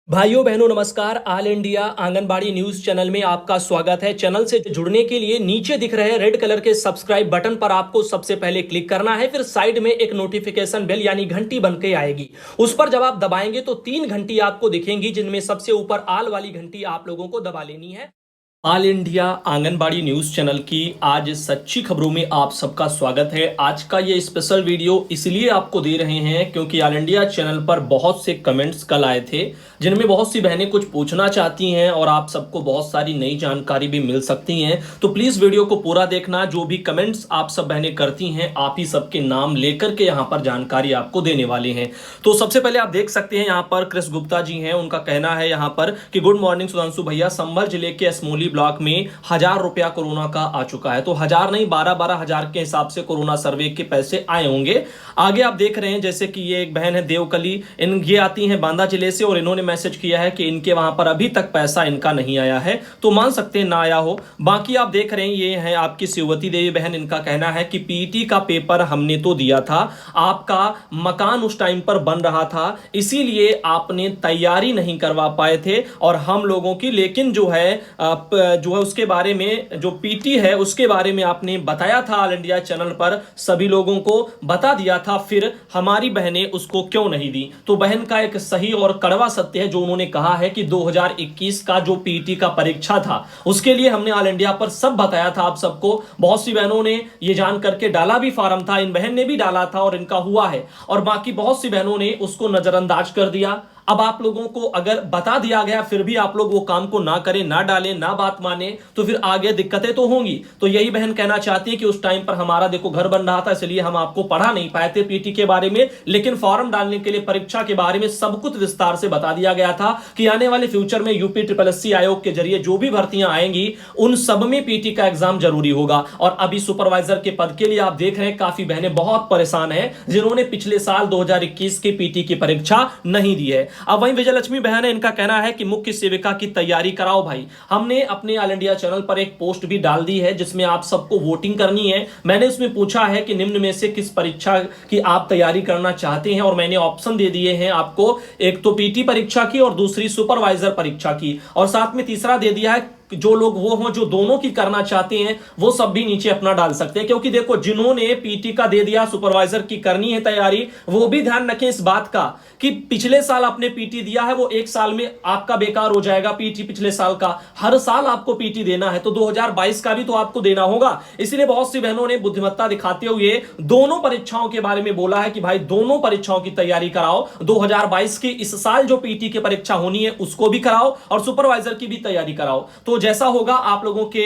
भाइयों बहनों नमस्कार। All India anganwadi news channel में आपका स्वागत है। चैनल से जुड़ने के लिए नीचे दिख रहे रेड कलर के सब्सक्राइब बटन पर आपको सबसे पहले क्लिक करना है। फिर साइड में एक नोटिफिकेशन बेल यानी घंटी बन के आएगी, उस पर जब आप दबाएंगे तो 3 घंटी आपको दिखेंगी, जिनमें सबसे ऊपर आल वाली घंटी आप लोगों को दबा लेनी है। All India anganwadi news channel की आज सच्ची खबरों में आप सबका स्वागत है। आज का ये स्पेशल वीडियो इसलिए आपको दे रहे हैं क्योंकि ऑल इंडिया चैनल पर बहुत से कमेंट्स कल आए थे, जिनमें बहुत सी बहनें कुछ पूछना चाहती हैं और आप सबको बहुत सारी नई जानकारी भी मिल सकती हैं। तो प्लीज वीडियो को पूरा देखना। जो भी कमेंट्स आप सब बहनें करती हैं, आप ही सबके नाम लेकर के यहाँ पर जानकारी आपको देने वाले हैं। तो सबसे पहले आप देख सकते हैं यहाँ पर कृष गुप्ता जी हैं, उनका कहना है यहाँ पर कि गुड मॉर्निंग सुधांशु भैया, संभल जिले के असमोली ब्लॉक में 1000 रुपया कोरोना का आ चुका है। तो 1000 नहीं, 12 हजार के हिसाब से कोरोना सर्वे के पैसे आए होंगे। आगे आप देख रहे हैं जैसे कि ये एक बहन है देवकली, ये आती हैं बांदा जिले से और इन्होंने मैसेज किया है कि इनके वहां पर अभी तक पैसा इनका नहीं आया है। तो मान सकते हैं ना आया हो। बाकी आप देख रहे हैं ये है आपकी शिववती देवी बहन, इनका कहना है कि पीटी का पेपर हमने तो दिया था, आपका मकान उस टाइम पर बन रहा था, इसीलिए आपने तैयारी नहीं करवा पाए थे और हम लोगों की, लेकिन जो है उसके बारे में, जो पीटी है उसके बारे में आपने बताया था ऑल इंडिया चैनल पर, सभी लोगों को बता दिया था, फिर हमारी बहनें उसको क्यों नहीं दी। तो बहन का एक सही और कड़वा सत्य है जो उन्होंने कहा है कि 2021 का जो पीटी का परीक्षा था उसके लिए हमने ऑल इंडिया पर सब बताया था आप सबको। बहुत सी बहनों ने ये जान करके डाला भी फॉर्म था, इन बहन ने भी डाला था और इनका हुआ है, और बाकी बहुत सी बहनों ने उसको नजरअंदाज कर दिया। अब आप लोगों को अगर बता दिया गया फिर भी आप लोग वो काम को ना करें, ना डालें, ना बात माने, तो फिर आगे दिक्कतें तो होंगी। तो यही बहन कहना चाहती है कि उस टाइम पर हमारा देखो घर बन रहा था, इसलिए हम आपको पढ़ा नहीं पाए थे पीटी के बारे में, लेकिन फॉर्म डालने के लिए परीक्षा के बारे में सब कुछ विस्तार से बता दिया गया था कि आने वाले फ्यूचर में यूपी SSC आयोग के जरिए जो भी भर्तियां आएंगी उन सब में पीटी का एग्जाम जरूरी होगा। और अभी सुपरवाइजर के पद के लिए आप देख रहे हैं काफी बहनें बहुत परेशान है, जिन्होंने पिछले साल 2021 की पीटी की परीक्षा नहीं दी है। अब वहीं विजयलक्ष्मी बहन है, इनका कहना है कि मुख्य सेविका की तैयारी कराओ भाई। हमने अपने ऑल इंडिया चैनल पर एक पोस्ट भी डाल दी है जिसमें आप सबको वोटिंग करनी है। मैंने उसमें पूछा है कि निम्न में से किस परीक्षा की आप तैयारी करना चाहते हैं, और मैंने ऑप्शन दे दिए हैं आपको, एक तो पीटी परीक्षा की और दूसरी सुपरवाइजर परीक्षा की, और साथ में तीसरा दे दिया है जो लोग वो हों जो दोनों की करना चाहते हैं वो सब भी नीचे अपना डाल सकते हैं। क्योंकि देखो जिन्होंने पीटी का दे दिया, सुपरवाइजर की करनी है तैयारी, वो भी ध्यान रखें इस बात का कि पिछले साल आपने पीटी दिया है वो एक साल में आपका बेकार हो जाएगा। पीटी पिछले साल का, हर साल आपको पीटी देना है, तो 2022 का भी तो आपको देना होगा। इसलिए बहुत सी बहनों ने बुद्धिमत्ता दिखाते हुए दोनों परीक्षाओं के बारे में बोला है कि भाई दोनों परीक्षाओं की तैयारी कराओ। 2022 की इस साल जो पीटी की परीक्षा होनी है उसको भी कराओ और सुपरवाइजर की भी तैयारी कराओ। तो जैसा होगा आप लोगों के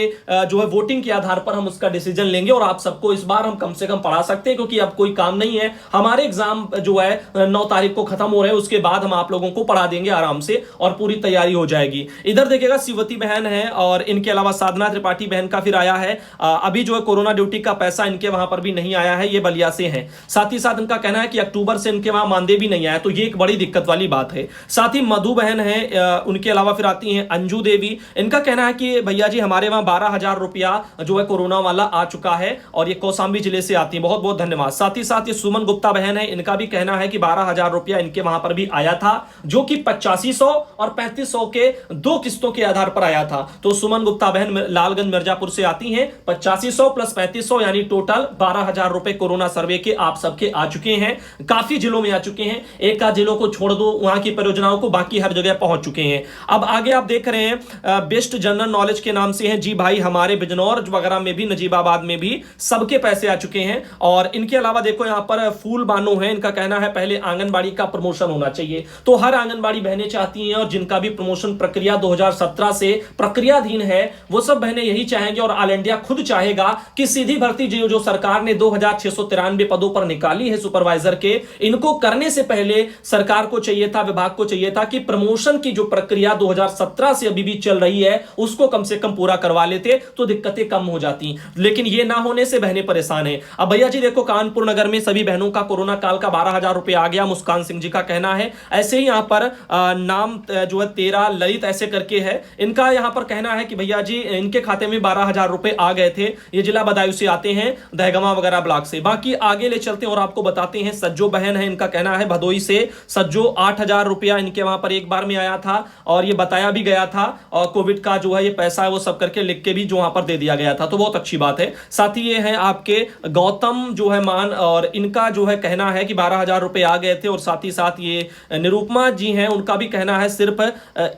जो है वोटिंग के आधार पर हम उसका डिसीजन लेंगे, और आप सबको इस बार हम कम से कम पढ़ा सकते हैं क्योंकि अब कोई काम नहीं है। हमारे एग्जाम जो है 9 तारीख को खत्म हो रहे हैं, उसके बाद हम आप लोगों को पढ़ा देंगे आराम से और पूरी तैयारी हो जाएगी। इधर देखिएगा शिववती बहन है और इनके अलावा साधना त्रिपाठी बहन का फिर आया है, अभी जो है कोरोना ड्यूटी का पैसा इनके वहां पर भी नहीं आया है, ये बलिया से है। साथ ही साथ इनका कहना है कि अक्टूबर से इनके वहां मानदेय भी नहीं आया, तो ये एक बड़ी दिक्कत वाली बात है। साथ ही मधु बहन है, उनके अलावा फिर आती है अंजू देवी, इनका कहना है कि भैया जी हमारे वहां 12,000 रुपया जो है कोरोना वाला आ चुका है, और ये कौशाम्बी जिले से आती है, बहुत बहुत धन्यवाद। साथ ही साथ ये सुमन गुप्ता बहन है, इनका भी कहना है कि 12,000 रुपया इनके वहां पर भी आया था, जो कि 8500 और 3500 के 2 किस्तों के आधार पर आया था। तो सुमन गुप्ता बहन लालगंज मिर्जापुर से आती हैं, 8500 प्लस 3500 यानी टोटल 12,000 रुपए कोरोना सर्वे के आप सबके आ चुके हैं। काफी जिलों में आ चुके हैं, एक आध जिलों को छोड़ दो वहां की परियोजनाओं को, बाकी हर जगह पहुंच चुके हैं। अब आगे आप देख रहे हैं बेस्ट जनरल नॉलेज के नाम से हैं जी भाई, हमारे बिजनौर वगैरह में भी, नजीबाबाद में भी सबके पैसे आ चुके हैं। और इनके अलावा देखो यहां पर फूल बानो है, इनका कहना है पहले आंगनबाड़ी का प्रमोशन होना चाहिए। तो हर आंगनबाड़ी बहनें चाहती हैं, और जिनका भी प्रमोशन प्रक्रिया 2017 से प्रक्रियाधीन है वो सब बहनें यही चाहेंगे, और ऑल इंडिया खुद चाहेगा कि सीधी भर्ती जो सरकार ने 2693 पदों पर निकाली है सुपरवाइजर के, इनको करने से पहले सरकार को चाहिए था, विभाग को चाहिए था कि प्रमोशन की जो प्रक्रिया 2017 से अभी भी चल रही है उसको कम से कम पूरा करवा लेते तो दिक्कतें कम हो जाती, लेकिन ये ना होने से बहनें परेशान है। अब भैया जी देखो, कानपुर नगर में सभी बहनों का कोरोना काल का 12,000 रुपए आ गया, मुस्कान सिंह जी का कहना है। ऐसे ही यहां पर नाम जो है 13 ललित ऐसे करके है, इनका यहां पर कहना है कि भैया जी इनके खाते में 12,000 रुपए आ गए थे। ये जिला बदायूं से आते हैं, दहगमा वगैरह ब्लॉक से। बाकी आगे ले चलते हैं और आपको बताते हैं। सज्जो बहन है, इनका कहना है भदोई से। सज्जो 8,000 रुपया इनके वहां पर एक बार में आया था और ये बताया भी गया था, और कोविड का जो है ये पैसा है वो सब करके लिख के भी जो वहां पर दे दिया गया था, तो बहुत अच्छी बात है। साथ ही ये है आपके गौतम जो है मान, और इनका जो है कहना है कि 12,000 रुपए आ गए थे। और साथ ही साथ ये निरुपमा जी हैं, उनका भी कहना है सिर्फ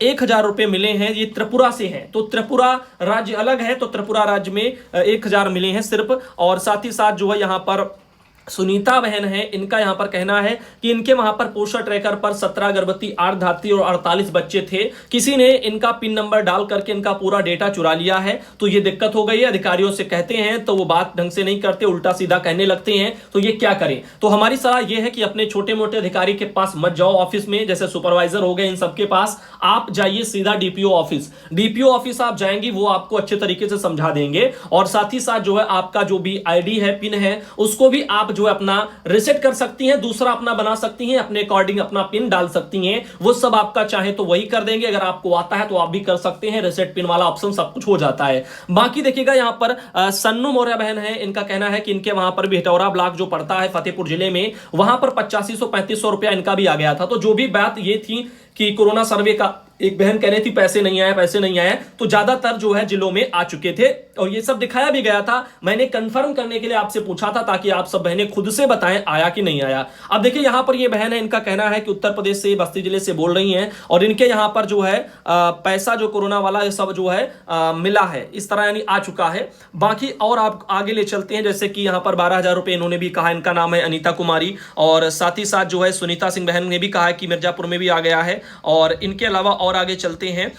1,000 रुपए मिले हैं। ये त्रिपुरा से हैं, तो त्रिपुरा राज्य अलग है, तो त्रिपुरा राज्य में 1,000 मिले हैं सिर्फ। और साथ ही साथ जो है यहां पर सुनीता बहन है, इनका यहां पर कहना है कि इनके वहां पर पोषण ट्रैकर पर 17 गर्भवती, 8 धात्री और 48 बच्चे थे। किसी ने इनका पिन नंबर डाल करके इनका पूरा डेटा चुरा लिया है, तो ये दिक्कत हो गई है। अधिकारियों से कहते हैं तो वो बात ढंग से नहीं करते, उल्टा सीधा कहने लगते हैं, तो ये क्या करें। तो हमारी सलाह यह है कि अपने छोटे मोटे अधिकारी के पास मत जाओ ऑफिस में, जैसे सुपरवाइजर हो गए, इन सबके पास आप जाइए सीधा डीपीओ ऑफिस। डीपीओ ऑफिस आप जाएंगी, वो आपको अच्छे तरीके से समझा देंगे। और साथ ही साथ जो है आपका जो भी आईडी है, पिन है, उसको भी आप जो है अपना रिसेट कर सकती हैं, दूसरा अपना बना सकती हैं, अपने अकॉर्डिंग अपना पिन डाल सकती हैं। वो सब आपका चाहे तो वही कर देंगे, अगर आपको आता है तो आप भी कर सकते हैं। रिसेट पिन वाला ऑप्शन सब कुछ हो जाता है। बाकी देखिएगा यहां पर सन्नू मौर्य बहन है, इनका कहना है कि इनके वहां पर भी हिटौरा ब्लॉक जो पड़ता है फतेहपुर जिले में, वहां पर 8500-3500 रुपया इनका भी आ गया था। तो जो भी बात ये थी कि कोरोना सर्वे का, एक बहन कह रही थी पैसे नहीं आए, पैसे नहीं आए, तो ज्यादातर जो है जिलों में आ चुके थे और ये सब दिखाया भी गया था। मैंने कंफर्म करने के लिए आपसे पूछा था ताकि आप सब बहनें खुद से बताएं आया कि नहीं आया। अब देखिए यहां पर ये बहन है, इनका कहना है कि उत्तर प्रदेश से, बस्ती जिले से बोल रही हैं और इनके यहां पर जो है पैसा जो कोरोना वाला ये सब जो है मिला है, इस तरह यानी आ चुका है। बाकी और आप आगे ले चलते हैं, जैसे कि यहां पर 12,000 रुपए इन्होंने भी कहा, इनका नाम है अनीता कुमारी। और साथ ही साथ जो है सुनीता सिंह बहन ने भी कहा है कि मिर्जापुर में भी आ गया है। और इनके अलावा और आगे चलते हैं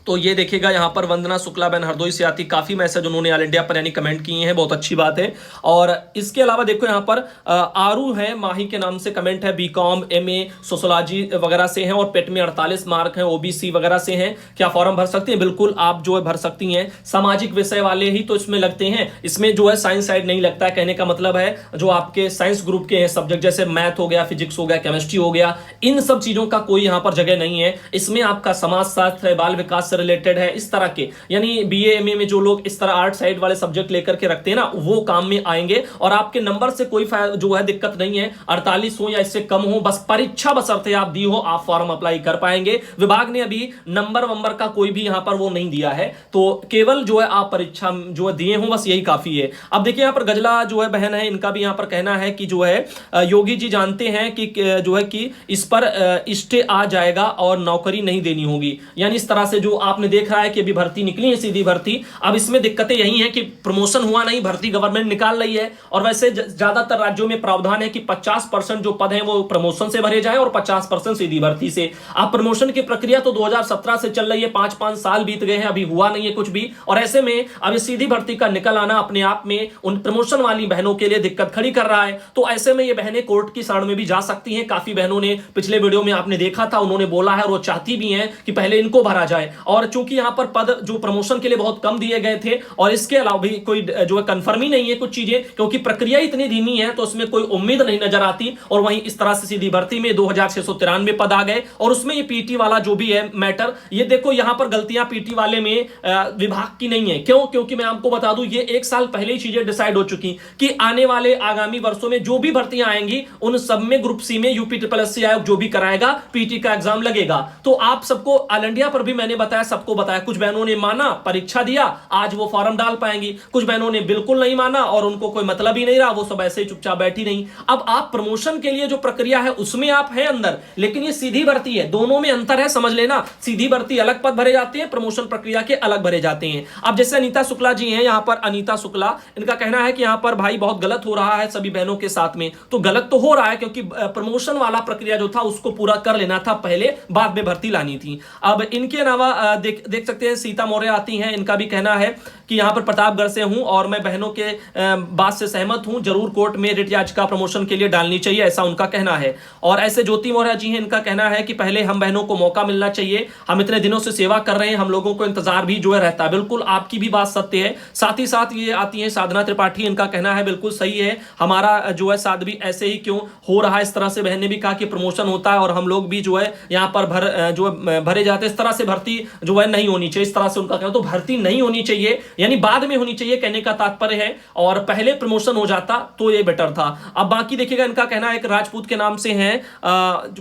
तो ये देखिएगा यहां पर वंदना शुक्ला बहन हरदोई से आती, काफी मैसेज उन्होंने ऑल इंडिया पर यानी कमेंट किए हैं, बहुत अच्छी बात है। और इसके अलावा देखो यहां पर आरू है, माही के नाम से कमेंट है, बीकॉम, एमए, सोशोलॉजी वगैरह से हैं और पेट में 48 मार्क हैं, ओबीसी वगैरह से हैं। क्या फॉर्म भर सकती हैं? बिल्कुल आप जो है भर सकती हैं। सामाजिक विषय वाले ही तो इसमें लगते हैं, इसमें जो है साइंस साइड नहीं लगता है। कहने का मतलब है जो आपके साइंस ग्रुप के हैं सब्जेक्ट, जैसे मैथ हो गया, फिजिक्स हो गया, केमिस्ट्री हो गया, इन सब चीजों का कोई यहां पर जगह नहीं है। इसमें आपका समाजशास्त्र, बाल विकास रिलेटेड है, इस तरह के यानी बीए एमए में जो लोग इस तरह आर्ट साइड वाले सब्जेक्ट लेकर के रखते हैं ना, वो काम में आएंगे। और आपके नंबर से कोई जो है दिक्कत नहीं है, 48 हो या इससे कम हो, बस परीक्षा बशर्ते आप दी हो, आप फॉर्म अप्लाई कर पाएंगे। विभाग ने अभी नंबर का कोई भी यहां पर वो नहीं दिया है, तो केवल जो है आप परीक्षा जो है दिए हो, बस यही काफी है। अब देखिए यहां पर गजला जो है बहन है, इनका भी यहां पर कहना है कि जो है योगी जी जानते हैं कि जो है कि इस पर स्टे आ जाएगा और नौकरी नहीं देनी होगी। यानी इस तरह से जो आपने देखा है कि अभी भर्ती निकली है, सीधी भर्ती। अब इसमें दिक्कतें यही हैं कि प्रमोशन हुआ नहीं, भर्ती गवर्नमेंट निकाल रही है। और वैसे ज्यादातर राज्यों में प्रावधान है कि 50% जो पद हैं वो प्रमोशन से भरे जाएं और 50% सीधी भर्ती से। अब प्रमोशन की प्रक्रिया तो 2017 से चल रही है, 5-5 साल बीत गए हैं, अभी हुआ नहीं है कुछ भी। और ऐसे में अब सीधी भर्ती का निकल आना अपने आप में उन प्रमोशन वाली बहनों के लिए दिक्कत खड़ी कर रहा है। तो ऐसे में ये बहनें कोर्ट की शरण में भी जा सकती हैं। काफी बहनों ने पिछले वीडियो में आपने देखा था, उन्होंने बोला है और वो चाहती भी हैं कि पहले इनको भरा जाए। और चूंकि यहां पर पद जो प्रमोशन के लिए बहुत कम दिए गए थे और इसके अलावा भी कोई जो है कंफर्म ही नहीं है कुछ चीजें, क्योंकि प्रक्रिया इतनी धीमी है तो उसमें कोई उम्मीद नहीं नजर आती। और वहीं इस तरह से सीधी भर्ती में 2693 पद आ गए। और उसमें ये पीटी वाला जो भी है मैटर, ये देखो यहां पर गलतियां पीटी वाले में विभाग की नहीं है। क्यों? क्योंकि मैं आपको बता दूं, ये 1 साल पहले ही चीजें डिसाइड हो चुकी कि आने वाले आगामी वर्षों में जो भी भर्तियां आएंगी उन सब में ग्रुप सी में यूपी SSC आयोग जो भी कराएगा पीटी का एग्जाम लगेगा। तो आप सबको ऑल इंडिया पर भी मैंने बताया, सबको बताया। कुछ बहनों ने माना, परीक्षा दिया, आज वो फॉर्म डाल पाएंगी। कुछ बहनों ने बिल्कुल नहीं माना और उनको कोई मतलब ही नहीं रहा, वो सब ऐसे ही चुपचाप बैठी नहीं। अब आप प्रमोशन के लिए जो प्रक्रिया है उसमें आप हैं अंदर, लेकिन ये सीधी भर्ती है, दोनों में अंतर है, समझ लेना। सीधी भर्ती अलग पद भरे जाते हैं, प्रमोशन प्रक्रिया के अलग भरे जाते हैं। अब जैसे अनीता शुक्ला जी हैं, यहां पर अनीता शुक्ला, इनका कहना है कि यहां पर भाई बहुत गलत हो रहा है सभी बहनों के साथ में। तो गलत तो हो रहा है क्योंकि प्रमोशन वाला प्रक्रिया जो था उसको पूरा कर लेना था पहले, बाद में भर्ती लानी थी। अब इनके अलावा देख सकते हैं सीता मौर्य आती हैं, इनका भी कहना है कि यहाँ पर प्रतापगढ़ से हूं और मैं बहनों के बात से सहमत हूं, जरूर कोर्ट में रिट याचिका प्रमोशन के लिए डालनी चाहिए, ऐसा उनका कहना है। और ऐसे ज्योति मौर्य जी हैं, इनका कहना है कि पहले हम बहनों को मौका मिलना चाहिए, हम इतने दिनों से सेवा कर रहे हैं, हम लोगों को इंतजार भी जो है रहता है। बिल्कुल आपकी भी बात सत्य है। साथ ही साथ ये आती है साधना त्रिपाठी, इनका कहना है बिल्कुल सही है, हमारा जो है साध्वी ऐसे ही क्यों हो रहा है इस तरह से। बहन ने भी कहा कि प्रमोशन होता है और हम लोग भी जो है यहाँ पर भरे जाते हैं, इस तरह से भर्ती जो है नहीं होनी चाहिए, इस तरह से उनका कहना। तो भर्ती नहीं होनी चाहिए यानी बाद में होनी चाहिए कहने का तात्पर्य है, और पहले प्रमोशन हो जाता तो ये बेटर था। अब बाकी देखिएगा, इनका कहना है एक राजपूत के नाम से हैं,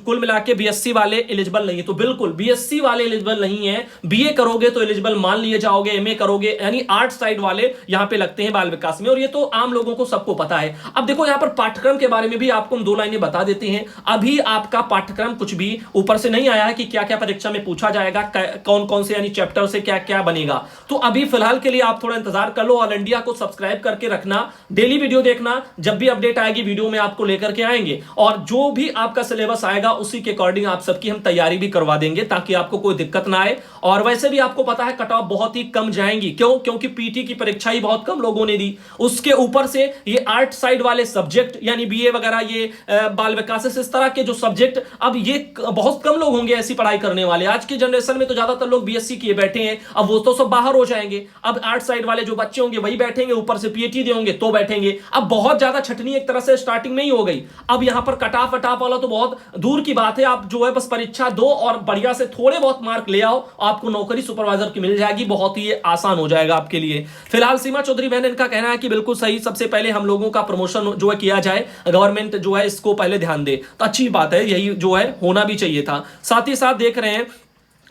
कुल मिला के बीएससी वाले एलिजिबल नहीं है। तो बिल्कुल बीएससी वाले एलिजिबल नहीं है, बीए करोगे तो एलिजिबल मान लिए जाओगे, एमए करोगे, यानी आर्ट साइड वाले यहां पे लगते हैं बाल विकास में, और ये तो आम लोगों को सबको पता है। अब देखो यहां पर पाठ्यक्रम के बारे में भी आपको हम 2 लाइनें बता देते हैं। अभी आपका पाठ्यक्रम कुछ भी ऊपर से नहीं आया है कि क्या क्या परीक्षा में पूछा जाएगा, कौन कौन से यानी चैप्टर से क्या क्या बनेगा। तो अभी फिलहाल के लिए आप थोड़ा इंतजार कर लो, ऑल इंडिया को सब्सक्राइब करके रखना, डेली वीडियो देखना, जब भी अपडेट आएगी वीडियो में आपको लेकर के आएंगे, और जो भी आपका सिलेबस आएगा उसी के अकॉर्डिंग आप सबकी हम तैयारी भी करवा देंगे ताकि आपको कोई दिक्कत ना आए। और वैसे भी आपको पता है कट ऑफ बहुत ही कम जाएंगी, क्यों? क्योंकि पीटी की परीक्षा ही बहुत कम लोगों ने दी, उसके ऊपर से ये आर्ट साइड वाले सब्जेक्ट यानी बीए वगैरह, ये बाल विकास, इस तरह के जो सब्जेक्ट, अब ये बहुत कम लोग होंगे ऐसी पढ़ाई करने वाले। आज की जनरेशन में तो ज्यादातर लोग बीएससी किए बैठे हैं, अब वो तो सब बाहर हो जाएंगे। अब आर्ट साइड वाले जो बच्चे होंगे वही बैठेंगे, ऊपर से पीएटी देंगे तो बैठेंगे। अब बहुत ज्यादा छटनी एक तरह से स्टार्टिंग में ही हो गई। अब यहां पर कटाफ वटाफ वाला तो बहुत दूर की बात है, आप जो है बस परीक्षा दो और बढ़िया से थोड़े बहुत मार्क ले आओ, आपको नौकरी सुपरवाइजर की मिल जाएगी, बहुत ही आसान हो जाएगा आपके लिए। फिलहाल सीमा चौधरी बहन, इनका कहना है कि बिल्कुल सही, सबसे पहले हम लोगों का प्रमोशन जो है किया जाए, गवर्नमेंट जो है इसको पहले ध्यान दे, तो अच्छी बात है, यही जो है होना भी चाहिए था। साथ ही साथ देख रहे हैं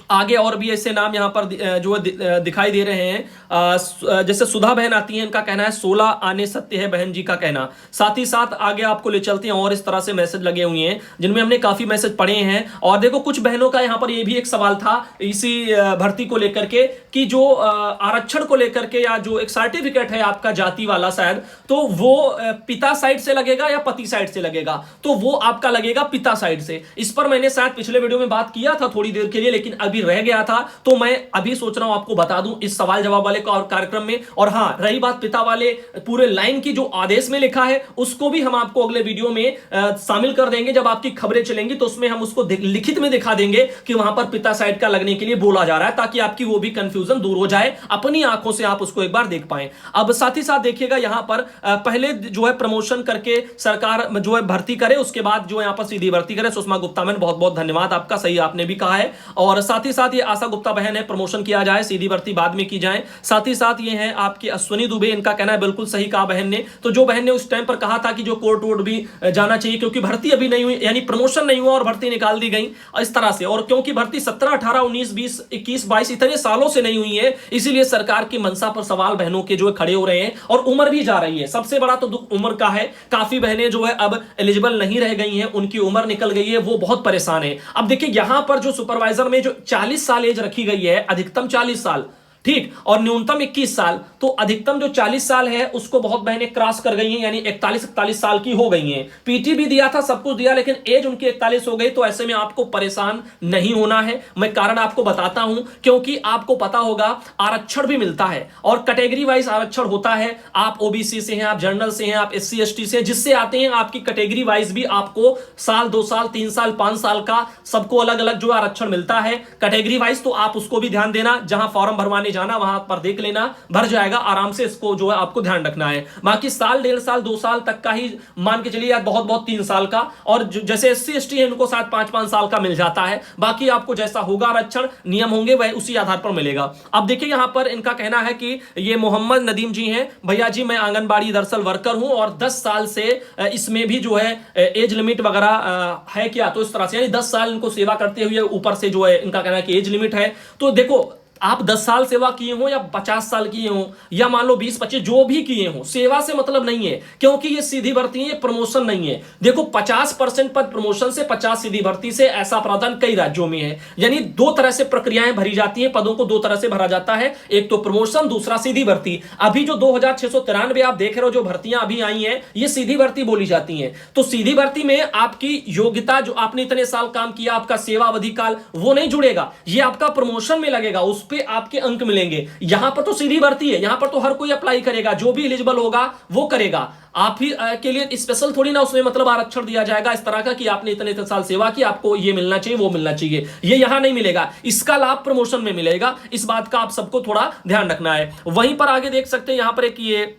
आगे और भी ऐसे नाम यहां पर जो है दिखाई दे रहे हैं, जैसे सुधा बहन आती है, इनका कहना है 16 आने सत्य है, बहन जी का कहना। साथ ही साथ आगे आपको ले चलते हैं, और इस तरह से मैसेज लगे हुए हैं जिनमें हमने काफी मैसेज पढ़े हैं। और देखो कुछ बहनों का यहां पर ये भी एक सवाल था इसी भर्ती को लेकर के कि जो आरक्षण को लेकर के, या जो एक सर्टिफिकेट है आपका जाति वाला शायद, तो वो पिता साइड से लगेगा या पति साइड से लगेगा, तो वो आपका लगेगा पिता साइड से। इस पर मैंने शायद पिछले वीडियो में बात किया था थोड़ी देर के लिए, लेकिन अभी रह गया था, तो मैं अभी सोच रहा हूं आपको बता दूं इस सवाल जवाब वाले कार्यक्रम में। और हां, रही बात पिता वाले पूरे लाइन की, जो आदेश में लिखा है उसको भी हम आपको अगले वीडियो में शामिल कर देंगे। जब आपकी खबरें चलेंगी तो उसमें हम उसको लिखित में दिखा देंगे कि वहां पर पिता साइड का लगने के लिए बोला जा रहा है, ताकि आपकी वो भी कंफ्यूजन दूर हो जाए, अपनी आंखों से आप उसको एक बार देख पाएं। अब साथ ही साथ देखिएगा यहां पर पहले जो है प्रमोशन करके सरकार जो है भर्ती करे, उसके बाद जो यहां पर सीधी भर्ती करे। सुषमा गुप्ता मैन, बहुत बहुत धन्यवाद आपका, सही आपने भी कहा है। और साथ ही साथ ये आशा गुप्ता बहन है, प्रमोशन किया जाए, सीधी भर्ती बाद में की जाए। साथ ही साथ ये हैं आपकी अश्विनी दुबे, इनका कहना है बिल्कुल सही कहा बहन ने। तो जो बहन ने उस टाइम पर कहा था कि जो कोर्ट वोर्ट भी जाना चाहिए, क्योंकि भर्ती अभी नहीं हुई, यानी प्रमोशन नहीं हुआ और भर्ती निकाल दी गई इस तरह से, और क्योंकि भर्ती 17, 18, 19, 20, 21, 22 इतने सालों से नहीं हुई है, इसीलिए सरकार की मंशा पर सवाल बहनों के जो है खड़े हो रहे हैं, और उम्र भी जा रही है। सबसे बड़ा तो दुख उम्र का है, काफी बहनें जो है अब एलिजिबल नहीं रह गई हैं, उनकी उम्र निकल गई है, वो बहुत परेशान है। अब देखिए यहां पर जो सुपरवाइजर में जो 40 साल एज रखी गई है, अधिकतम 40 साल, ठीक, और न्यूनतम 21 साल, तो अधिकतम जो 40 साल है उसको बहुत बहनें क्रॉस कर गई हैं, यानी 41-41 साल की हो गई हैं। पीटी भी दिया था, सब कुछ दिया, लेकिन एज उनकी 41 हो गई। तो ऐसे में आपको परेशान नहीं होना है, मैं कारण आपको बताता हूं, क्योंकि आपको पता होगा आरक्षण भी मिलता है, और कैटेगरी वाइज आरक्षण होता है। आप ओबीसी से हैं, आप जनरल से हैं, आप एससी एसटी से हैं, जिससे आते हैं आपकी कैटेगरी वाइज भी आपको साल, 2 साल, 3 साल, 5 साल का सबको अलग अलग जो आरक्षण मिलता है कैटेगरी वाइज। तो आप उसको भी ध्यान देना, जहां फॉर्म भरवाने जाना वहां पर देख लेना, भर जाएगा आराम से, इसको जो है आपको ध्यान रखना है। बाकी साल, 1.5 साल, 2 साल तक का ही मान के चलिए, या बहुत बहुत 3 साल का, और जैसे एससी एसटी है उनको शायद 5-5 साल का मिल जाता है। बाकी आपको जैसा होगा आरक्षण, नियम होंगे, वह उसी आधार पर मिलेगा। अब देखिए यहां पर इनका कहना है कि ये मोहम्मद नदीम जी हैं, भैया जी मैं आंगनबाड़ी दरअसल वर्कर हूं, और 10 साल से इसमें भी जो है एज लिमिट वगैरह है क्या, तो इस तरह से यानी 10 साल इनको सेवा करते हुए ऊपर से जो है इनका कहना है कि एज लिमिट है। तो देखो आप 10 साल सेवा किए हो या 50 साल किए हो या मान लो 20-25 जो भी किए हो, सेवा से मतलब नहीं है, क्योंकि ये सीधी भर्ती है, ये प्रमोशन नहीं है। देखो 50% पद प्रमोशन से, 50 सीधी भर्ती से, ऐसा प्रावधान कई राज्यों में है। यानी दो तरह से प्रक्रियाएं भरी जाती है, पदों को दो तरह से भरा जाता है, एक तो प्रमोशन, दूसरा सीधी भर्ती। अभी जो 2693 आप देख रहे हो जो भर्तियां अभी आई हैं, ये सीधी भर्ती बोली जाती हैं। तो सीधी भर्ती में आपकी योग्यता, जो आपने इतने साल काम किया, आपका सेवा अवधि काल, वो नहीं जुड़ेगा, ये आपका प्रमोशन में लगेगा, उस पे आपके अंक मिलेंगे। यहां पर तो सीधी भर्ती है, यहां पर तो हर कोई अप्लाई करेगा, जो भी एलिजिबल होगा वो करेगा। आप ही के लिए स्पेशल थोड़ी ना उसमें मतलब आरक्षण दिया जाएगा इस तरह का कि आपने इतने इतने साल सेवा की, आपको ये मिलना चाहिए, वो मिलना चाहिए, ये यहां नहीं मिलेगा। इसका लाभ प्रमोशन में मिलेगा, इस बात का आप सबको थोड़ा ध्यान रखना है। वहीं पर आगे देख सकते हैं, यहां पर एक ये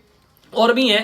और भी है,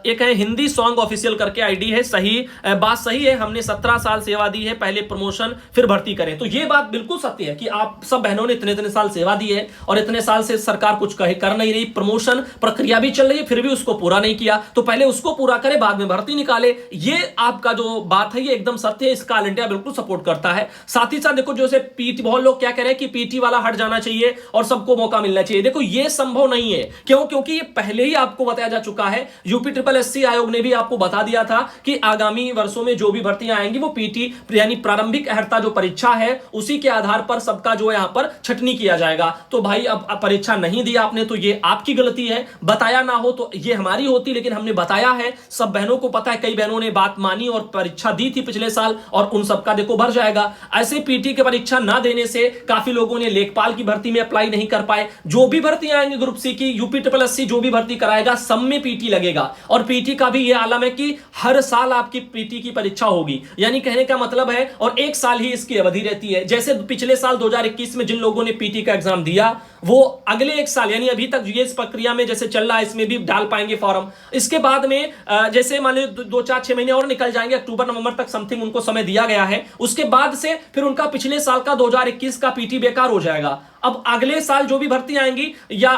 एक है हिंदी सॉन्ग ऑफिशियल करके आईडी है। सही बात सही है, हमने 17 साल सेवा दी है, पहले प्रमोशन फिर भर्ती करें। तो ये बात बिल्कुल सत्य है कि आप सब बहनों ने इतने इतने साल सेवा दी है और इतने साल से सरकार कुछ कर नहीं रही, प्रमोशन प्रक्रिया भी चल रही है, फिर भी उसको पूरा नहीं किया, तो पहले उसको पूरा करे, बाद में भर्ती निकाले। ये आपका जो बात है ये एकदम सत्य है, इसका ऑल इंडिया बिल्कुल सपोर्ट करता है। साथ ही साथ देखो, जैसे पीटी, बहुत लोग क्या कह रहे हैं कि पीटी वाला हट जाना चाहिए और सबको मौका मिलना चाहिए। देखो ये संभव नहीं है, क्यों? क्योंकि ये पहले ही आपको बताया जा चुका है, यूपी ट्रिपल एससी आयोग ने भी आपको बता दिया था कि आगामी वर्षों में जो भी भर्तियां आएंगी वो पीटी यानी प्रारंभिक अर्हता जो परीक्षा है उसी के आधार पर सबका जो यहां पर छटनी किया जाएगा। तो भाई अब परीक्षा नहीं दी आपने तो ये आपकी गलती है, बताया ना हो तो ये हमारी होती, लेकिन हमने बताया है, सब बहनों को पता है, कई बहनों ने बात मानी और परीक्षा दी थी पिछले साल, और उन सबका देखो भर जाएगा। ऐसे पीटी की परीक्षा ना देने से काफी लोगों ने लेखपाल की भर्ती में अप्लाई नहीं कर पाए। जो भी भर्तियां आएंगी ग्रुप सी की, यूपी ट्रिपल एससी जो भी भर्ती कराएगा सब में पीटी लगेगा। और पीटी का भी ये आलम है कि हर साल आपकी पीटी की परीक्षा होगी, यानी कहने का मतलब है, और एक साल ही इसकी अवधि रहती है। जैसे पिछले साल 2021 में जिन लोगों ने पीटी का एग्जाम दिया वो अगले एक साल यानी अभी तक ये इस प्रक्रिया में जैसे चल रहा है इसमें भी डाल पाएंगे फॉर्म। इसके बाद में जैसे मान लो 2-4-6 महीने और निकल जाएंगे, अक्टूबर नवंबर तक समथिंग उनको समय दिया गया है। उसके बाद से फिर उनका पिछले साल का 2021 का पीटी बेकार हो जाएगा। अब अगले साल जो भी भर्ती आएंगी या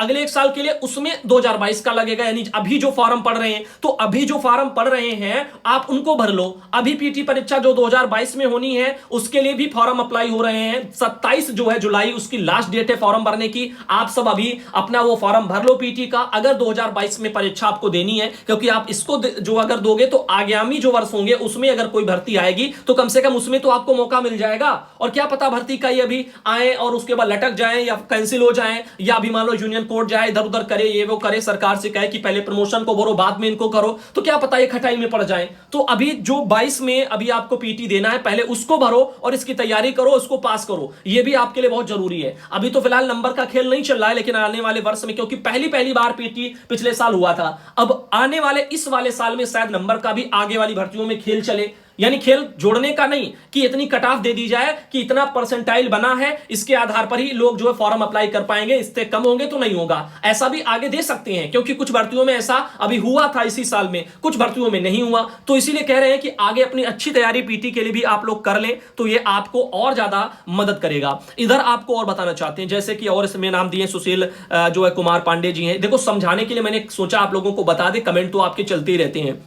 अगले एक साल के लिए उसमें 2022 का लगेगा। यानी अभी जो फॉर्म पढ़ रहे हैं, तो अभी जो फॉर्म पढ़ रहे हैं आप उनको भर लो। अभी पीटी परीक्षा जो 2022 में होनी है उसके लिए भी फॉर्म अप्लाई हो रहे हैं। 27 जो है जुलाई उसकी लास्ट डेट है फॉर्म भरने की। आप सब अभी अपना वो फॉर्म भर लो पीटी का, अगर 2022 में परीक्षा आपको देनी है, क्योंकि आप इसको जो अगर दोगे तो आगामी जो वर्ष होंगे उसमें अगर कोई भर्ती आएगी तो कम से कम उसमें तो आपको मौका मिल जाएगा। और क्या पता भर्ती का ये अभी आए और उसके बाद लटक जाए या कैंसिल हो जाए, या अभी मान लो यूनियन कोर्ट जाए, इधर उधर करे, ये वो करे, सरकार से कहे कि पहले प्रमोशन को भरो बाद में इनको करो, तो क्या पता ये खटाई में पड़ जाए। तो अभी जो 22 में अभी आपको पीटी देना है, पहले उसको भरो और इसकी तैयारी करो, उसको पास करो, ये भी आपके लिए बहुत जरूरी है। अभी तो फिलहाल नंबर का खेल नहीं चल रहा है, लेकिन आने वाले वर्ष में, क्योंकि पहली बार पीटी पिछले साल हुआ था, अब आने वाले इस वाले साल में शायद नंबर का भी आगे वाली भर्तियों में खेल चले। यानी खेल जोड़ने का नहीं कि इतनी कट ऑफ दे दी जाए कि इतना परसेंटाइल बना है, इसके आधार पर ही लोग जो है फॉर्म अप्लाई कर पाएंगे, इससे कम होंगे तो नहीं होगा। ऐसा भी आगे दे सकते हैं, क्योंकि कुछ भर्तियों में ऐसा अभी हुआ था इसी साल में, कुछ भर्तियों में नहीं हुआ। तो इसीलिए कह रहे हैं कि आगे अपनी अच्छी तैयारी पीटी के लिए भी आप लोग कर लें, तो ये आपको और ज्यादा मदद करेगा। इधर आपको और बताना चाहते हैं, जैसे कि और इसमें नाम दिए सुशील जो है कुमार पांडे जी हैं। देखो समझाने के लिए मैंने सोचा आप लोगों को बता दे, कमेंट तो आपके चलते ही रहते हैं।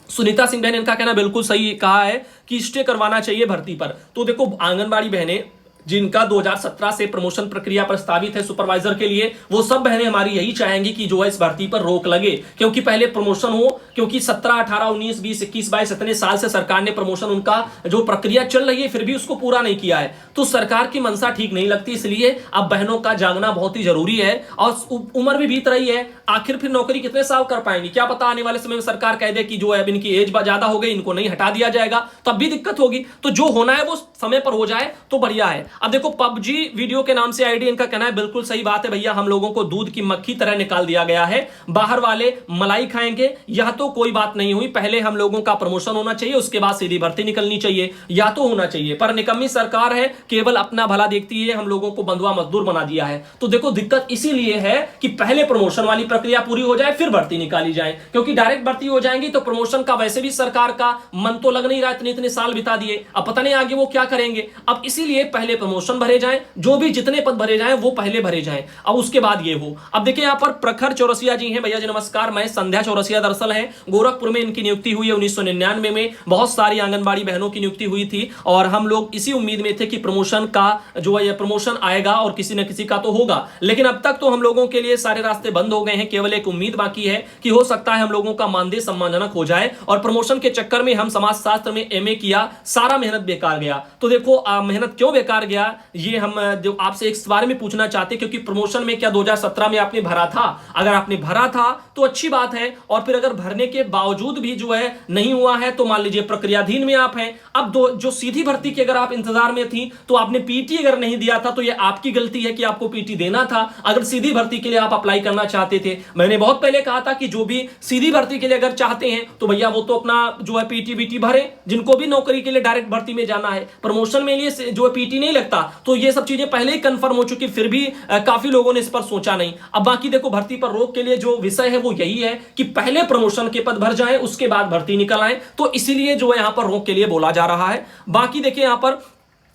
सुनीता सिंह बहन, इनका कहना बिल्कुल सही कहा है कि स्टे करवाना चाहिए भर्ती पर। तो देखो आंगनबाड़ी बहनें जिनका 2017 से प्रमोशन प्रक्रिया प्रस्तावित है सुपरवाइजर के लिए, वो सब बहनें हमारी यही चाहेंगी कि जो है इस भर्ती पर रोक लगे, क्योंकि पहले प्रमोशन हो, क्योंकि 17, 18, 19, 20, 21, 22 इतने साल से सरकार ने प्रमोशन, उनका जो प्रक्रिया चल रही है फिर भी उसको पूरा नहीं किया है। तो सरकार की मंशा ठीक नहीं लगती, इसलिए अब बहनों का जागना बहुत ही जरूरी है। और उम्र भी बीत रही है, आखिर फिर नौकरी कितने साल कर पाएंगी, क्या पता आने वाले समय में सरकार कह दे कि जो है अब इनकी एज ज्यादा हो गई, इनको नहीं हटा दिया जाएगा, तब भी दिक्कत होगी। तो जो होना है वो समय पर हो जाए तो बढ़िया है। अब देखो पबजी वीडियो के नाम से आईडी, इनका कहना है बिल्कुल सही बात है भैया, हम लोगों को दूध की मक्खी तरह निकाल दिया गया है, बाहर वाले मलाई खाएंगे, यह तो कोई बात नहीं हुई। पहले हम लोगों का प्रमोशन होना चाहिए, उसके बाद सीधी भर्ती निकलनी चाहिए, या तो होना चाहिए। पर निकम्मी सरकार है, केवल अपना भला देखती है, हम लोगों को बंधुआ मजदूर बना दिया है। तो देखो दिक्कत इसीलिए है कि पहले प्रमोशन वाली प्रक्रिया पूरी हो जाए फिर भर्ती निकाली जाए, क्योंकि डायरेक्ट भर्ती हो जाएंगी तो प्रमोशन का वैसे भी सरकार का मन तो लग नहीं रहा, इतने इतने साल बिता दिए, अब पता नहीं आगे वो क्या करेंगे। अब इसीलिए पहले प्रमोशन भरे जाएं, जो भी जितने पद भरे जाएं वो पहले भरे जाएं, अब उसके बाद ये हो। अब देखिए यहाँ पर प्रखर चौरसिया जी हैं, भैया जी नमस्कार। मैं संध्या चौरसिया दरअसल है, गोरखपुर में इनकी नियुक्ति हुई है 1999 में। बहुत सारी आंगनबाड़ी बहनों की नियुक्ति हुई थी और हम लोग इसी उम्मीद में थे कि प्रमोशन का जो है प्रमोशन आएगा और किसी न किसी का तो होगा, लेकिन अब तक तो हम लोगों के लिए सारे रास्ते बंद हो गए हैं। केवल एक उम्मीद बाकी है कि हो सकता है हम लोगों का मानदेय सम्मानजनक हो जाए और प्रमोशन के चक्कर में हम समाजशास्त्र में एमए किया, सारा मेहनत बेकार गया। तो देखो मेहनत क्यों बेकार गया ये हम जो आपसे इस बारे में पूछना चाहते, क्योंकि प्रमोशन में क्या 2017 में आपने भरा था? अगर आपने भरा था तो अच्छी बात है, और फिर अगर भरने के बावजूद भी जो है नहीं हुआ है तो मान लीजिए प्रक्रियाधीन में आप हैं। अब जो सीधी भर्ती के अगर आप इंतजार में थी तो आपने पीटी अगर नहीं दिया था तो ये आपकी गलती है कि आपको पीटी देना था। अगर सीधी भर्ती के लिए आप अप्लाई करना चाहते थे, मैंने बहुत पहले कहा था कि जो भी सीधी भर्ती के लिए अगर चाहते हैं तो भैया वो तो अपना जो है पीटी बीटी भरे, जिनको भी नौकरी के लिए डायरेक्ट भर्ती में जाना है। प्रमोशन में लिए जो है पीटी नहीं लगता, तो ये सब चीजें पहले ही कंफर्म हो चुकी, फिर भी काफी लोगों ने इस पर सोचा नहीं। अब बाकी देखो भर्ती पर रोक के लिए जो विषय है वो यही है कि पहले प्रमोशन के पद भर जाएं, उसके बाद भर्ती निकल आए, तो इसीलिए जो है यहां पर रोक के लिए बोला जा रहा है। बाकी देखिए यहां पर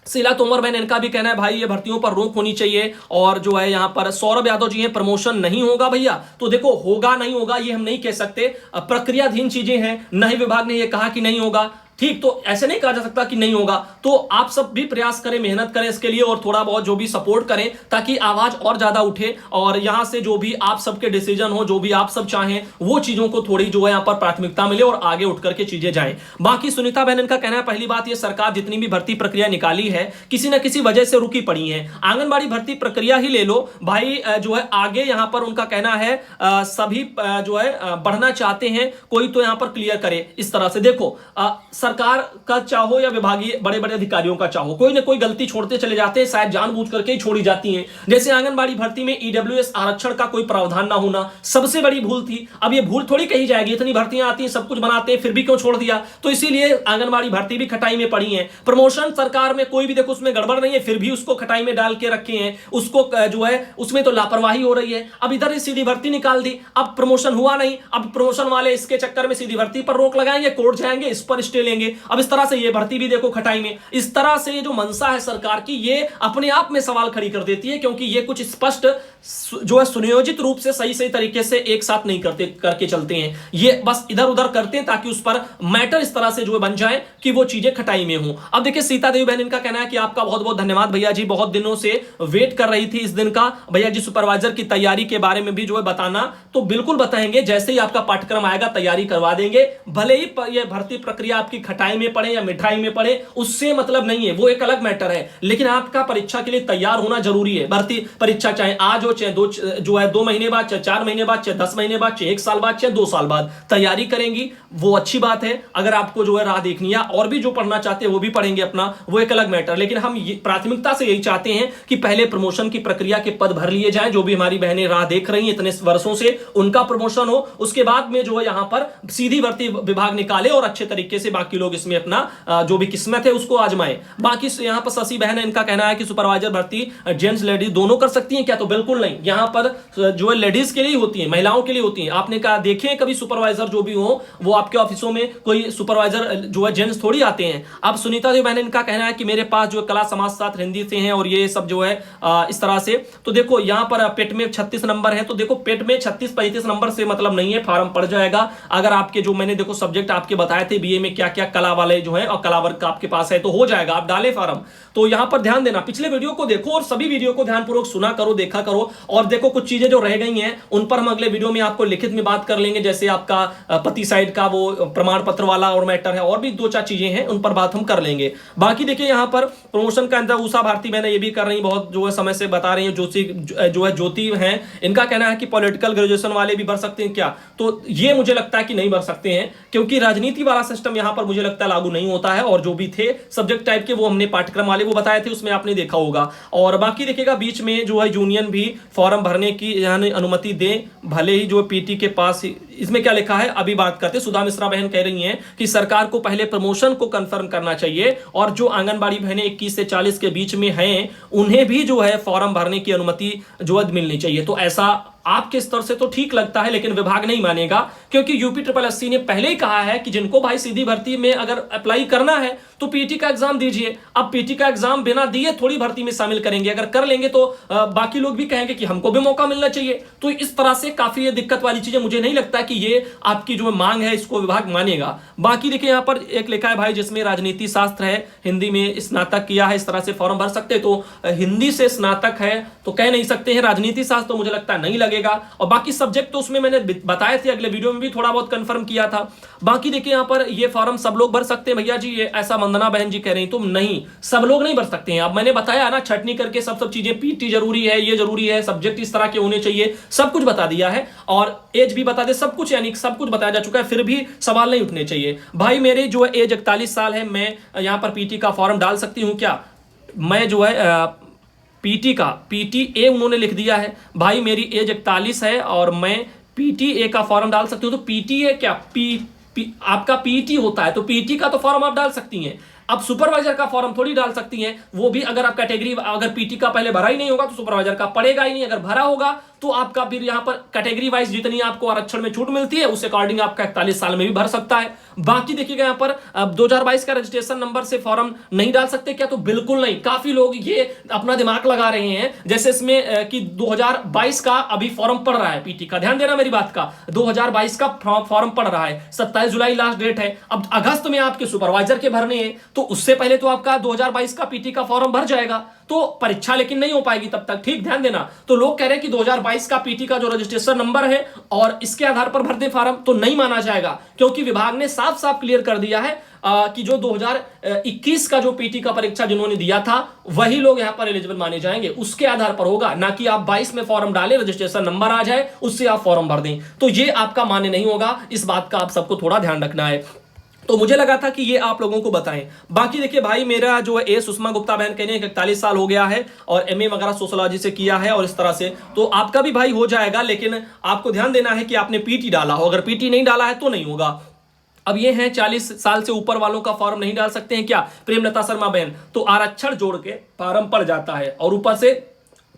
शीला तोमर बहन, इनका भी कहना है भाई ये भर्तियों पर रोक होनी चाहिए। और जो है यहां पर सौरभ यादव जी हैं, प्रमोशन नहीं होगा भैया। तो देखो होगा नहीं होगा ये हम नहीं कह सकते, प्रक्रियाधीन चीजें हैं। नए विभाग ने ये कहा कि नहीं होगा, ठीक, तो ऐसे नहीं कहा जा सकता कि नहीं होगा। तो आप सब भी प्रयास करें, मेहनत करें इसके लिए और थोड़ा बहुत जो भी सपोर्ट करें ताकि आवाज और ज्यादा उठे और यहां से जो भी आप सबके डिसीजन हो, जो भी आप सब चाहें वो चीजों को थोड़ी जो है यहां पर प्राथमिकता मिले और आगे उठ करके चीजें जाएं। बाकी सुनीता बहन का कहना है पहली बात ये सरकार जितनी भी भर्ती प्रक्रिया निकाली है किसी न किसी वजह से रुकी पड़ी है। आंगनबाड़ी भर्ती प्रक्रिया ही ले लो भाई, जो है आगे यहां पर उनका कहना है सभी जो है बढ़ना चाहते हैं, कोई तो यहां पर क्लियर करे। इस तरह से देखो सरकार का चाहो या विभागीय बड़े बड़े अधिकारियों का चाहो, कोई ना कोई गलती छोड़ते चले जाते हैं, शायद जानबूझ करके ही छोड़ी जाती हैं। जैसे आंगनबाड़ी भर्ती में ईडब्ल्यूएस आरक्षण का कोई प्रावधान ना होना सबसे बड़ी भूल थी। अब ये भूल थोड़ी कही जाएगी, इतनी भर्तियां आती हैं, सब कुछ बनाते हैं, फिर भी क्यों छोड़ दिया? तो इसीलिए आंगनबाड़ी भर्ती भी खटाई में पड़ी है। प्रमोशन सरकार में कोई भी देखो उसमें गड़बड़ नहीं है, फिर भी उसको खटाई में डाल के रखे हैं, उसको जो है उसमें तो लापरवाही हो रही है। अब इधर सीधी भर्ती निकाल दी, अब प्रमोशन हुआ नहीं, अब प्रमोशन वाले इसके चक्कर में सीधी भर्ती पर रोक लगाएंगे, कोर्ट जाएंगे, इस पर स्टे लेंगे। अब इस तरह से ये भर्ती भी देखो खटाई में। इस तरह से जो मंशा है सरकार की ये अपने आप में सवाल खड़ी कर देती है, क्योंकि ये कुछ स्पष्ट जो है सुनियोजित रूप से सही तरीके से एक साथ नहीं करके चलते हैं। ये बस इधर उधर करते हैं ताकि उस पर मैटर इस तरह से जो बन जाए कि वो चीजें खटाई में हो। अब देखिए सीता देवी बहन, इनका कहना है कि आपका बहुत बहुत धन्यवाद भैया जी, बहुत दिनों से वेट कर रही थी इस दिन का। भैया जी सुपरवाइजर की तैयारी के बारे में भी जो है बताना, तो बिल्कुल बताएंगे, जैसे ही आपका पाठ्यक्रम आएगा तैयारी करवा देंगे। भले ही ये भर्ती प्रक्रिया आपकी खटाई में पड़े या मिठाई में पड़े उससे मतलब नहीं है, वो एक अलग मैटर है, लेकिन आपका परीक्षा के लिए तैयार होना जरूरी है। भर्ती परीक्षा चाहे आज हो, चाहे जो है 2 महीने बाद, चाहे 4 महीने बाद, चाहे 10 महीने बाद, चाहे 1 साल बाद, चाहे 2 साल बाद तैयारी करेंगी, वो अच्छी बात है। अगर आपको जो है राह देखनी है और भी जो पढ़ना चाहते हैं वो भी पढ़ेंगे अपना, वो एक अलग मैटर, लेकिन हम प्राथमिकता से यही चाहते हैं कि पहले प्रमोशन की प्रक्रिया के पद भर लिए जाएं। जो भी हमारी बहनें राह देख रही हैं इतने वर्षों से, उनका प्रमोशन हो, उसके बाद में जो है यहां पर सीधी भर्ती विभाग निकाले और अच्छे तरीके से बाकी लोग इसमें अपना जो भी किस्मत है उसको आजमाएं। बाकी यहां पर शशि बहन है, इनका कहना है कि सुपरवाइजर भर्ती जेंट्स लेडीज दोनों कर सकती हैं क्या? तो बिल्कुल नहीं, यहां पर जो है लेडीज के लिए होती है, महिलाओं के लिए होती है। आपने कहा देखें कभी सुपरवाइजर जो भी हो वो आपके ऑफिसों में कोई सुपरवाइजर जो है जेंट्स थोड़ी आते हैं। अब सुनीता देवी बहन, इनका कहना है कि मेरे पास जो कला समाजशास्त्र हिंदी से हैं और ये सब जो है इस तरह से, तो देखो यहां पर पेट में 36 नंबर है, तो देखो पेट में 36-35 नंबर से मतलब नहीं है, फॉर्म पड़ जाएगा। अगर आपके जो मैंने देखो सब्जेक्ट आपके बताए थे बीए में क्या क्या कला वाले जो है और कला वर्ग का आपके पास है तो हो जाएगा, आप डालें फॉर्म। तो यहां पर ध्यान देना, पिछले वीडियो को देखो और सभी वीडियो को ध्यानपूर्वक सुना करो, देखा करो, और देखो कुछ चीजें जो रह गई हैं उन पर हम अगले वीडियो में आपको लिखित में बात कर लेंगे। जैसे आपका पति साइड का वो प्रमाण पत्र वाला और मैटर है, और भी 2-4 चीजें हैं उन पर बात हम कर लेंगे। बाकी देखिए यहां पर प्रमोशन का अंदर उषा भारती मैंने ये भी कर रही बहुत जो है समय से बता रही है, ज्योति हैं, इनका कहना है कि पॉलिटिकल ग्रेजुएशन वाले भी भर सकते हैं क्या? तो ये मुझे लगता है कि नहीं भर सकते हैं, क्योंकि राजनीति वाला सिस्टम यहां पर मुझे लगता है लागू नहीं होता है, और जो भी थे सब्जेक्ट टाइप के वो हमने पाठ्यक्रम वाले वो बताए थे, उसमें आपने देखा होगा। और बाकी देखिएगा बीच में जो है यूनियन भी फॉर्म भरने की यानी अनुमति दे, भले ही जो पीटी के पास, इसमें क्या लिखा है अभी बात करते। सुधा मिश्रा बहन कह रही हैं कि सरकार को पहले प्रमोशन को कंफर्म करना चाहिए, और जो आंगनबाड़ी बहनें 21 से 40 के बीच में हैं उन्हें भी जो है फॉर्म भरने की अनुमति जो है मिलनी चाहिए। तो ऐसा आपके स्तर से तो ठीक लगता है, लेकिन विभाग नहीं मानेगा, क्योंकि यूपीएससी ने पहले ही कहा है कि जिनको भाई सीधी भर्ती में अगर अप्लाई करना है तो पीटी का एग्जाम दीजिए। अब पीटी का एग्जाम बिना दिए थोड़ी भर्ती में शामिल करेंगे, अगर कर लेंगे तो बाकी लोग भी कहेंगे कि हमको भी मौका मिलना चाहिए। तो इस तरह से काफी ये दिक्कत वाली चीजें, मुझे नहीं लगता कि ये आपकी जो मांग है इसको विभाग मानेगा। बाकी देखिए यहां पर एक लिखा है भाई जिसमें राजनीति शास्त्र है, हिंदी में स्नातक किया है, इस तरह से फॉर्म भर सकते। तो हिंदी से स्नातक है तो कह नहीं सकते हैं, राजनीति शास्त्र तो मुझे लगता है नहीं लगेगा। और बाकी सब्जेक्ट तो उसमें मैंने बताए थे, अगले वीडियो में भी थोड़ा बहुत कंफर्म किया था। बाकी देखिए यहां पर ये फॉर्म सब लोग भर सकते हैं भैया जी, ये ऐसा वंदना बहन जी कह रही तुम नहीं, सब लोग नहीं भर सकते हैं। अब मैंने बताया ना छटनी करके सब चीजें, पीटी जरूरी है, ये जरूरी है, सब्जेक्ट इस तरह के होने चाहिए, सब कुछ बता दिया है और एज भी बता दे, सब कुछ यानी सब कुछ बताया जा चुका है, फिर भी सवाल नहीं उठने चाहिए। भाई मेरे जो है एज 41 साल है, मैं यहां पर पीटी का फॉर्म डाल सकती हूं क्या? मैं जो है पीटी ए उन्होंने लिख दिया है, भाई मेरी एज 41 है और मैं पीटी ए का फॉर्म डाल सकती हूं। तो पीटी ए क्या आपका पीटी होता है, तो पीटी का तो फॉर्म आप डाल सकती हैं। अब सुपरवाइजर का फॉर्म थोड़ी डाल सकती हैं, वो भी अगर आप कैटेगरी, अगर पीटी का पहले भरा ही नहीं होगा तो सुपरवाइजर का पड़ेगा ही नहीं, अगर भरा होगा तो आपका फिर यहां पर कैटेगरी वाइज जितनी आपको आरक्षण में छूट मिलती है उस अकॉर्डिंग आपका 41 साल में भी भर सकता है। बाकी देखिएगा यहां पर 2022 का रजिस्ट्रेशन नंबर से फॉर्म नहीं डाल सकते क्या? तो बिल्कुल नहीं। काफी लोग ये अपना दिमाग लगा रहे हैं जैसे इसमें कि 2022 का अभी फॉर्म पड़ रहा है पीटी का, ध्यान देना मेरी बात का, 2022 का फॉर्म पड़ रहा है, 27 जुलाई लास्ट डेट है। अब अगस्त में आपके सुपरवाइजर के भरने हैं तो उससे पहले तो आपका 2022 का पीटी का फॉर्म भर जाएगा, तो परीक्षा लेकिन नहीं हो पाएगी तब तक, ठीक ध्यान देना। तो लोग कह रहे हैं कि 2022 का पीटी का जो रजिस्ट्रेशन नंबर है और इसके आधार पर भर दे फॉर्म, तो नहीं माना जाएगा, क्योंकि विभाग ने साफ साफ क्लियर कर दिया है कि जो 2021 का जो पीटी का परीक्षा जिन्होंने दिया था वही लोग यहां पर एलिजिबल माने जाएंगे, उसके आधार पर होगा, ना कि आप 22 में फॉर्म डालें, रजिस्ट्रेशन नंबर आ जाए उससे आप फॉर्म भर दें, तो ये आपका मान्य नहीं होगा। इस बात का आप सबको थोड़ा ध्यान रखना है। तो मुझे लगा था कि ये आप लोगों को बताएं। बाकी देखिए भाई मेरा जो है सुषमा गुप्ता बहन कहने 41 साल हो गया है और एमए वगैरह सोशोलॉजी से किया है और इस तरह से, तो आपका भी भाई हो जाएगा, लेकिन आपको ध्यान देना है कि आपने पीटी डाला हो, अगर पीटी नहीं डाला है तो नहीं होगा। अब ये हैं 40 साल से ऊपर वालों का फॉर्म नहीं डाल सकते हैं क्या? प्रेमलता शर्मा बहन, तो आरक्षण जोड़ के फॉर्म पड़ जाता है और ऊपर से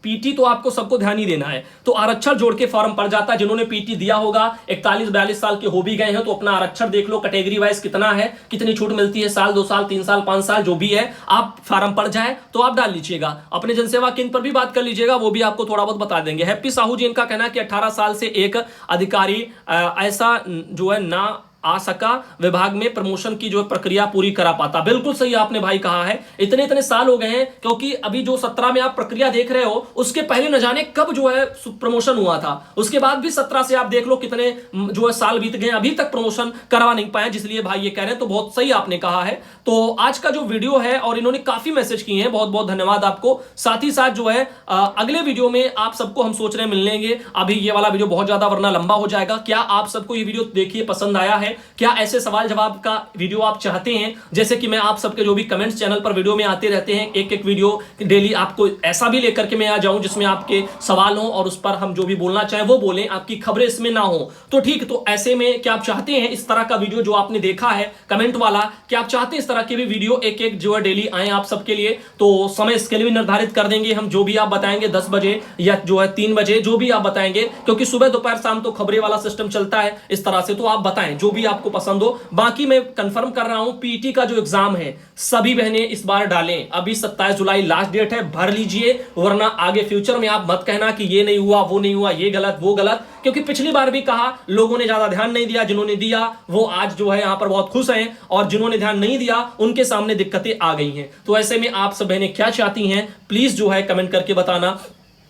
पीटी तो आपको सबको ध्यान ही देना है, तो आरक्षण जोड़ के फॉर्म पड़ जाता है। जिन्होंने पीटी दिया होगा 41-42 साल के हो भी गए हैं तो अपना आरक्षण देख लो, कैटेगरी वाइज कितना है, कितनी छूट मिलती है, साल 2 साल 3 साल 5 साल जो भी है, आप फॉर्म पड़ जाए तो आप डाल लीजिएगा। अपने जनसेवा केंद्र पर भी बात कर लीजिएगा, वो भी आपको थोड़ा बहुत बता देंगे। हैप्पी साहू जी इनका कहना है कि 18 साल से एक अधिकारी ऐसा जो है ना आ सका विभाग में प्रमोशन की जो प्रक्रिया पूरी करा पाता। बिल्कुल सही आपने भाई कहा है, इतने साल हो गए हैं, क्योंकि अभी जो 17 में आप प्रक्रिया देख रहे हो उसके पहले न जाने कब जो है प्रमोशन हुआ था, उसके बाद भी 17 से आप देख लो कितने जो है साल बीत गए, अभी तक प्रमोशन करवा नहीं पाए, जिसलिए भाई ये कह रहे हैं, तो बहुत सही आपने कहा है। तो आज का जो वीडियो है, और इन्होंने काफी मैसेज किए हैं, बहुत बहुत धन्यवाद आपको। साथ ही साथ जो है अगले वीडियो में आप सबको हम सोच रहे हैं मिलेंगे, अभी ये वाला वीडियो बहुत ज्यादा वरना लंबा हो जाएगा। क्या आप सबको ये वीडियो देखिए पसंद आया है? क्या ऐसे सवाल जवाब का वीडियो आप चाहते हैं? जैसे कि मैं आप सबके जो भी कमेंट्स चैनल पर वीडियो में आते रहते हैं, एक वीडियो डेली आपको ऐसा भी लेकर के मैं आ जाऊं जिसमें आपके सवाल हो और उस पर हम जो भी बोलना चाहें वो बोलें, आपकी खबरें इसमें ना हो, तो ठीक। तो ऐसे में क्या आप चाहते हैं इस तरह का वीडियो जो आपने देखा है कमेंट वाला, क्या आप चाहते हैं इस तरह के भी वीडियो एक जो है डेली आए आप सबके लिए? तो समय इसके लिए भी निर्धारित कर देंगे हम, जो भी आप बताएंगे 10 बजे या जो है 3 बजे, जो भी आप बताएंगे, क्योंकि सुबह दोपहर शाम तो खबरें वाला सिस्टम चलता है इस तरह से। तो आप बताएं जो भी आपको पसंद हो। बाकी मैं कंफर्म कर रहा हूं पीटी का जो एग्जाम है सभी बहनें इस बार डालें, अभी 27 जुलाई लास्ट डेट है, भर लीजिए, वरना आगे फ्यूचर में आप मत कहना कि ये नहीं हुआ, वो नहीं हुआ, ये गलत वो गलत, क्योंकि पिछली बार भी कहा लोगों ने ज्यादा ध्यान नहीं दिया, जिन्होंने दिया वो आज जो है यहां पर बहुत खुश हैं, और जिन्होंने ध्यान नहीं दिया उनके सामने दिक्कतें आ गई हैं। तो ऐसे में आप सब बहनें क्या चाहती हैं प्लीज जो है कमेंट करके बताना।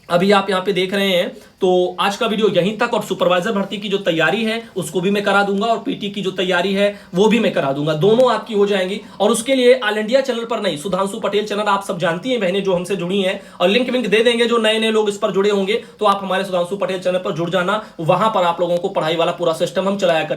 अभी आप यहां पे देख रहे हैं, तो आज का वीडियो यहीं तक, और सुपरवाइजर भर्ती की जो तैयारी है उसको भी मैं करा दूंगा, और पीटी की जो तैयारी है वो भी मैं करा दूंगा, दोनों आपकी हो जाएंगी। और उसके लिए ऑल इंडिया चैनल पर नहीं, सुधांशु पटेल चैनल आप सब जानती हैं बहनें जो हमसे जुड़ी हैं, और लिंक विंक दे देंगे, जो नए नए लोग इस पर जुड़े होंगे तो आप हमारे सुधांशु पटेल चैनल पर जुड़ जाना, वहां पर आप लोगों को पढ़ाई वाला पूरा सिस्टम हम चलाया करें।